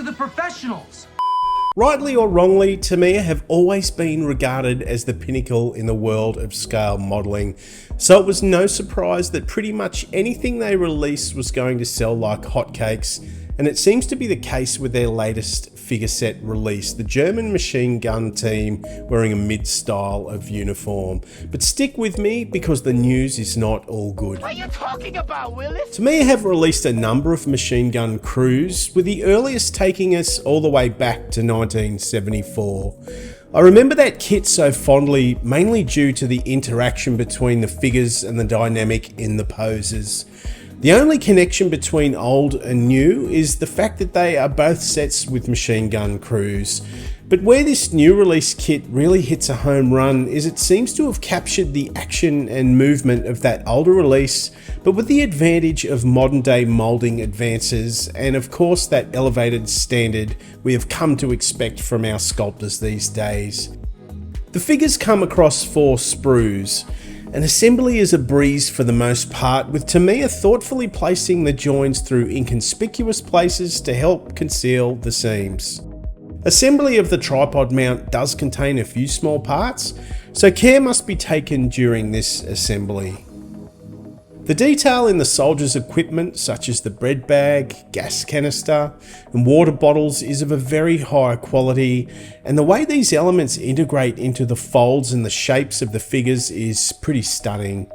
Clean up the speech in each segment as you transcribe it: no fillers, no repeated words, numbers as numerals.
the professionals. Rightly or wrongly, Tamiya have always been regarded as the pinnacle in the world of scale modelling, so it was no surprise that pretty much anything they released was going to sell like hotcakes, and it seems to be the case with their latest figure set release, the German machine gun team wearing a mid-style of uniform. But stick with me because the news is not all good. What are you talking about, Willis? Tamiya have released a number of machine gun crews, with the earliest taking us all the way back to 1974. I remember that kit so fondly, mainly due to the interaction between the figures and the dynamic in the poses. The only connection between old and new is the fact that they are both sets with machine gun crews. But where this new release kit really hits a home run is it seems to have captured the action and movement of that older release, but with the advantage of modern day moulding advances and of course that elevated standard we have come to expect from our sculptors these days. The figures come across 4 sprues. And assembly is a breeze for the most part, with Tamiya thoughtfully placing the joins through inconspicuous places to help conceal the seams. Assembly of the tripod mount does contain a few small parts, so care must be taken during this assembly. The detail in the soldier's equipment, such as the bread bag, gas canister, and water bottles, is of a very high quality, and the way these elements integrate into the folds and the shapes of the figures is pretty stunning.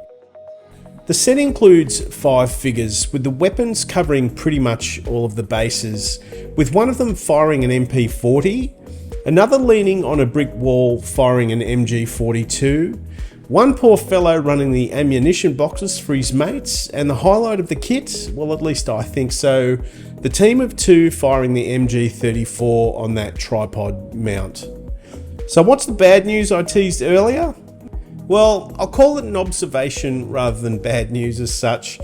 The set includes 5 figures, with the weapons covering pretty much all of the bases, with one of them firing an MP40, another leaning on a brick wall firing an MG42, one poor fellow running the ammunition boxes for his mates, and the highlight of the kit, well at least I think so, the team of 2 firing the MG34 on that tripod mount. So what's the bad news I teased earlier? Well, I'll call it an observation rather than bad news as such.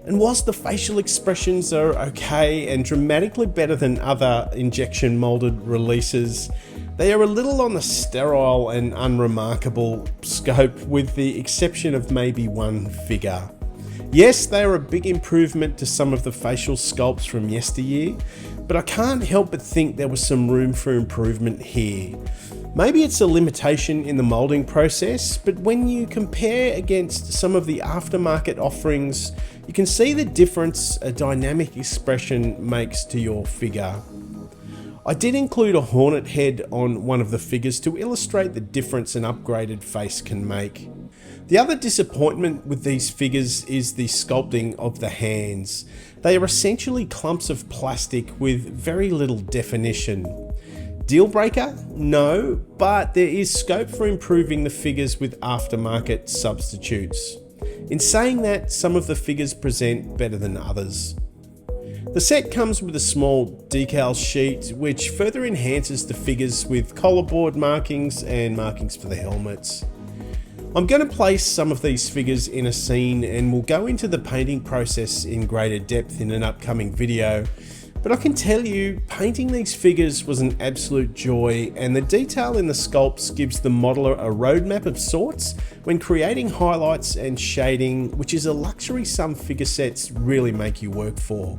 And whilst the facial expressions are okay and dramatically better than other injection molded releases, they are a little on the sterile and unremarkable scope, with the exception of maybe one figure. Yes, they are a big improvement to some of the facial sculpts from yesteryear, but I can't help but think there was some room for improvement here. Maybe it's a limitation in the moulding process, but when you compare against some of the aftermarket offerings, you can see the difference a dynamic expression makes to your figure. I did include a hornet head on one of the figures to illustrate the difference an upgraded face can make. The other disappointment with these figures is the sculpting of the hands. They are essentially clumps of plastic with very little definition. Deal breaker? No, but there is scope for improving the figures with aftermarket substitutes. In saying that, some of the figures present better than others. The set comes with a small decal sheet which further enhances the figures with collarboard markings and markings for the helmets. I'm going to place some of these figures in a scene and we'll go into the painting process in greater depth in an upcoming video, but I can tell you painting these figures was an absolute joy, and the detail in the sculpts gives the modeler a roadmap of sorts when creating highlights and shading, which is a luxury some figure sets really make you work for.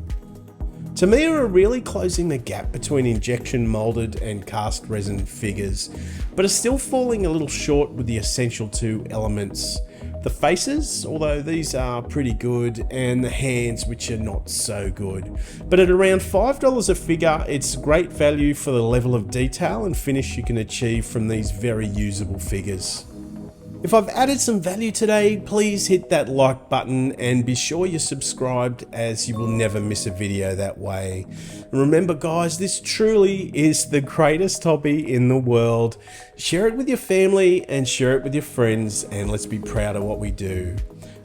Tamiya are really closing the gap between injection molded and cast resin figures, but are still falling a little short with the essential 2 elements. The faces, although these are pretty good, and the hands, which are not so good. But at around $5 a figure, it's great value for the level of detail and finish you can achieve from these very usable figures. If I've added some value today, please hit that like button and be sure you're subscribed, as you will never miss a video that way. And remember guys, this truly is the greatest hobby in the world. Share it with your family and share it with your friends, and let's be proud of what we do.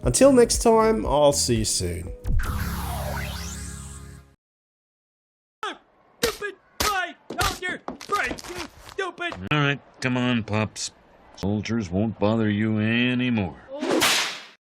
Until next time, I'll see you soon. Stupid! Fly! Hold your break! Stupid! Alright, come on, pups. Soldiers won't bother you anymore.